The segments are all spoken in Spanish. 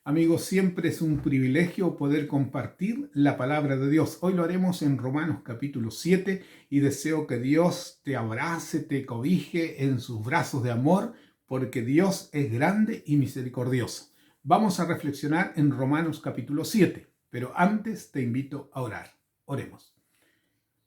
Amigos, siempre es un privilegio poder compartir la palabra de Dios. Hoy lo haremos en Romanos capítulo 7 y deseo que Dios te abrace, te cobije en sus brazos de amor, porque Dios es grande y misericordioso. Vamos a reflexionar en Romanos capítulo 7, pero antes te invito a orar. Oremos.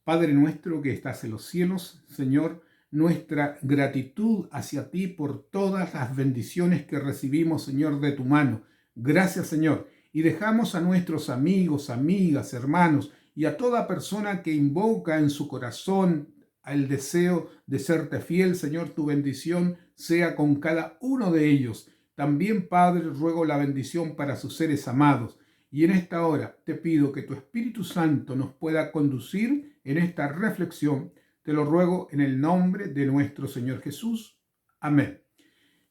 Padre nuestro que estás en los cielos, Señor, nuestra gratitud hacia ti por todas las bendiciones que recibimos, Señor, de tu mano. Gracias, Señor. Y dejamos a nuestros amigos, amigas, hermanos y a toda persona que invoca en su corazón el deseo de serte fiel, Señor, tu bendición sea con cada uno de ellos. También, Padre, ruego la bendición para sus seres amados. Y en esta hora te pido que tu Espíritu Santo nos pueda conducir en esta reflexión. Te lo ruego en el nombre de nuestro Señor Jesús. Amén.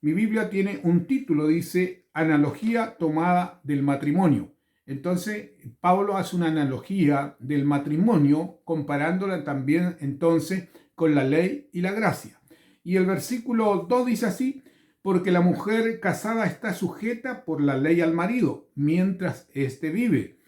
Mi Biblia tiene un título, dice Analogía tomada del matrimonio. Entonces, Pablo hace una analogía del matrimonio comparándola también entonces con la ley y la gracia. Y el versículo 2 dice así: porque la mujer casada está sujeta por la ley al marido, mientras éste vive.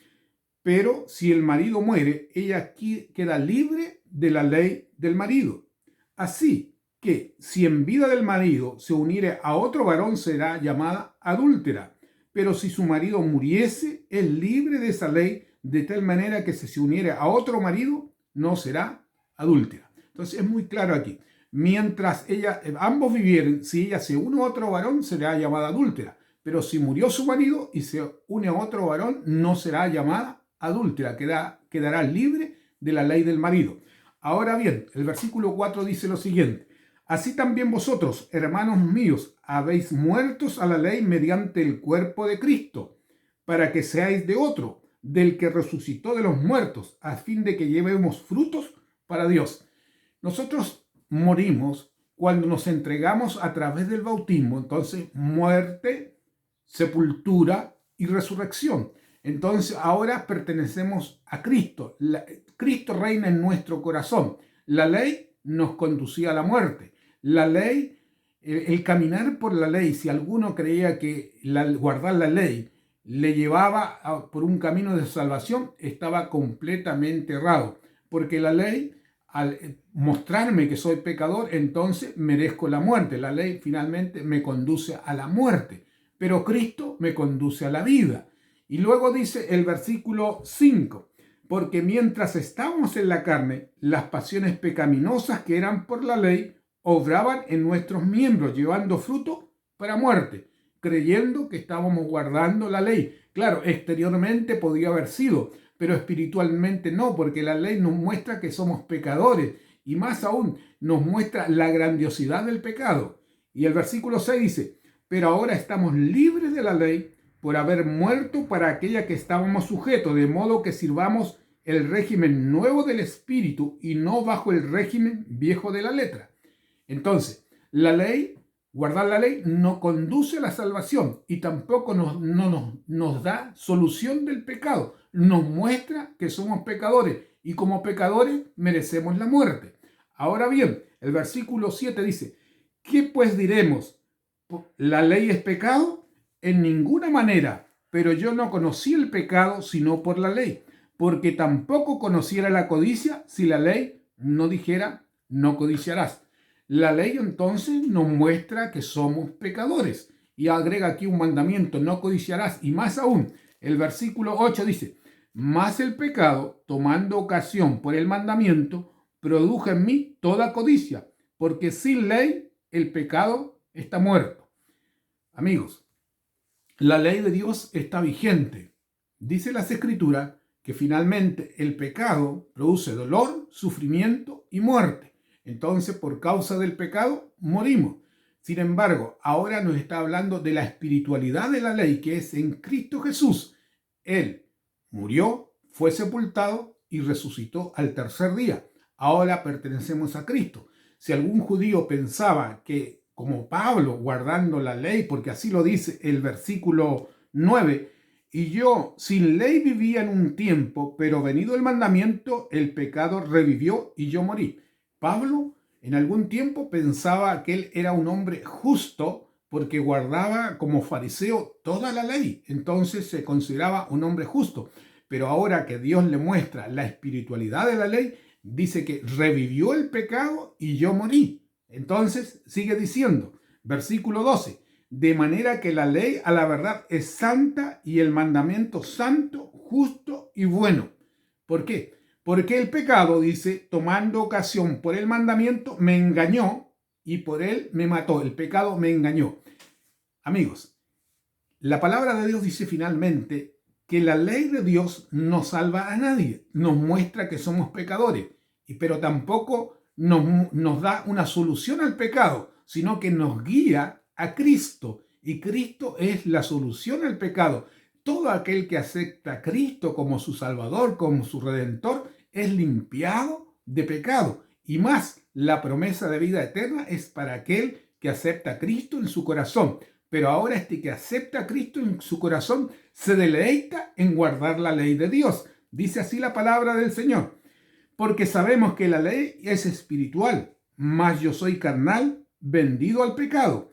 Pero si el marido muere, ella queda libre de la ley del marido. Así que si en vida del marido se uniere a otro varón, será llamada adúltera. Pero si su marido muriese, es libre de esa ley, de tal manera que si se uniere a otro marido, no será adúltera. Entonces es muy claro aquí. Mientras ambos vivieren, si ella se une a otro varón, será llamada adúltera. Pero si murió su marido y se une a otro varón, no será llamada adúltera, quedará libre de la ley del marido. Ahora bien, el versículo 4 dice lo siguiente: así también vosotros, hermanos míos, habéis muertos a la ley mediante el cuerpo de Cristo, para que seáis de otro, del que resucitó de los muertos, a fin de que llevemos frutos para Dios. Nosotros morimos cuando nos entregamos a través del bautismo, entonces muerte, sepultura y resurrección. Entonces ahora pertenecemos a Cristo. Cristo reina en nuestro corazón. La ley nos conducía a la muerte. La ley, el caminar por la ley, si alguno creía que guardar la ley le llevaba por un camino de salvación, estaba completamente errado. Porque la ley, al mostrarme que soy pecador, entonces merezco la muerte. La ley finalmente me conduce a la muerte, pero Cristo me conduce a la vida. Y luego dice el versículo 5, porque mientras estábamos en la carne, las pasiones pecaminosas que eran por la ley obraban en nuestros miembros, llevando fruto para muerte, creyendo que estábamos guardando la ley. Claro, exteriormente podía haber sido, pero espiritualmente no, porque la ley nos muestra que somos pecadores y más aún nos muestra la grandiosidad del pecado. Y el versículo 6 dice: pero ahora estamos libres de la ley por haber muerto para aquella que estábamos sujetos, de modo que sirvamos el régimen nuevo del espíritu y no bajo el régimen viejo de la letra. Entonces, la ley, guardar la ley, no conduce a la salvación y tampoco nos da solución del pecado. Nos muestra que somos pecadores y como pecadores merecemos la muerte. Ahora bien, el versículo 7 dice: ¿qué pues diremos? ¿La ley es pecado? En ninguna manera, pero yo no conocí el pecado sino por la ley, porque tampoco conociera la codicia si la ley no dijera no codiciarás. La ley entonces nos muestra que somos pecadores y agrega aquí un mandamiento: no codiciarás. Y más aún, el versículo 8 dice: mas el pecado, tomando ocasión por el mandamiento, produjo en mí toda codicia, porque sin ley el pecado está muerto. Amigos, la ley de Dios está vigente. Dice las Escrituras que finalmente el pecado produce dolor, sufrimiento y muerte. Entonces, por causa del pecado, morimos. Sin embargo, ahora nos está hablando de la espiritualidad de la ley, que es en Cristo Jesús. Él murió, fue sepultado y resucitó al tercer día. Ahora pertenecemos a Cristo. Si algún judío pensaba que, como Pablo, guardando la ley, porque así lo dice el versículo 9, y yo sin ley vivía en un tiempo, pero venido el mandamiento, el pecado revivió y yo morí. Pablo en algún tiempo pensaba que él era un hombre justo porque guardaba como fariseo toda la ley. Entonces se consideraba un hombre justo. Pero ahora que Dios le muestra la espiritualidad de la ley, dice que revivió el pecado y yo morí. Entonces sigue diciendo, versículo 12, de manera que la ley a la verdad es santa y el mandamiento santo, justo y bueno. ¿Por qué? Porque el pecado, dice, tomando ocasión por el mandamiento, me engañó y por él me mató. El pecado me engañó. Amigos, la palabra de Dios dice finalmente que la ley de Dios no salva a nadie, nos muestra que somos pecadores, pero tampoco nos da una solución al pecado, sino que nos guía a Cristo, y Cristo es la solución al pecado. Todo aquel que acepta a Cristo como su Salvador, como su Redentor, es limpiado de pecado. Y más, la promesa de vida eterna es para aquel que acepta a Cristo en su corazón. Pero ahora este que acepta a Cristo en su corazón se deleita en guardar la ley de Dios. Dice así la palabra del Señor. Porque sabemos que la ley es espiritual, mas yo soy carnal, vendido al pecado.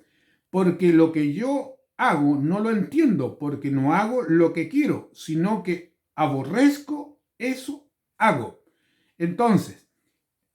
Porque lo que yo hago no lo entiendo, porque no hago lo que quiero, sino que aborrezco, eso hago. Entonces,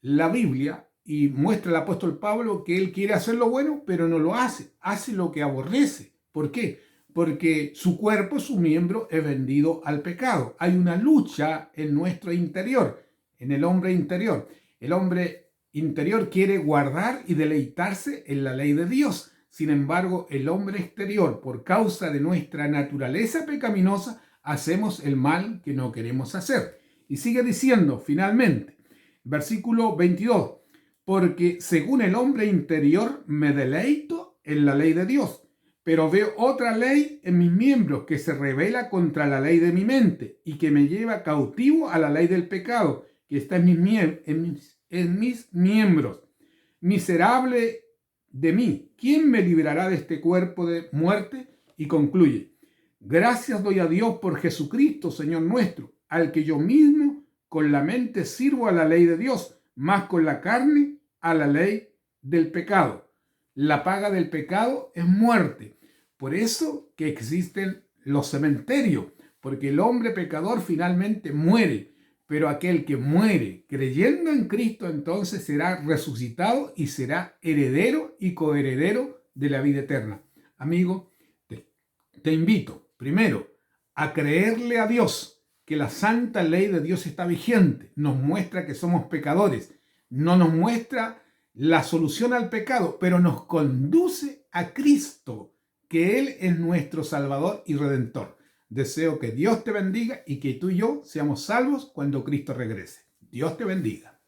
la Biblia y muestra el apóstol Pablo que él quiere hacer lo bueno, pero no lo hace. Hace lo que aborrece. ¿Por qué? Porque su cuerpo, su miembro, es vendido al pecado. Hay una lucha en nuestro interior, en el hombre interior. El hombre interior quiere guardar y deleitarse en la ley de Dios. Sin embargo, el hombre exterior, por causa de nuestra naturaleza pecaminosa, hacemos el mal que no queremos hacer. Y sigue diciendo, finalmente, versículo 22, porque según el hombre interior me deleito en la ley de Dios, pero veo otra ley en mis miembros que se rebela contra la ley de mi mente y que me lleva cautivo a la ley del pecado que está en mis miembros. Miserable de mí, ¿quién me librará de este cuerpo de muerte? Y concluye, gracias doy a Dios por Jesucristo, Señor nuestro, al que yo mismo con la mente sirvo a la ley de Dios, más con la carne a la ley del pecado. La paga del pecado es muerte. Por eso que existen los cementerios, porque el hombre pecador finalmente muere, pero aquel que muere creyendo en Cristo entonces será resucitado y será heredero y coheredero de la vida eterna. Amigo, te invito primero a creerle a Dios que la santa ley de Dios está vigente, nos muestra que somos pecadores, no nos muestra la solución al pecado, pero nos conduce a Cristo, que Él es nuestro Salvador y Redentor. Deseo que Dios te bendiga y que tú y yo seamos salvos cuando Cristo regrese. Dios te bendiga.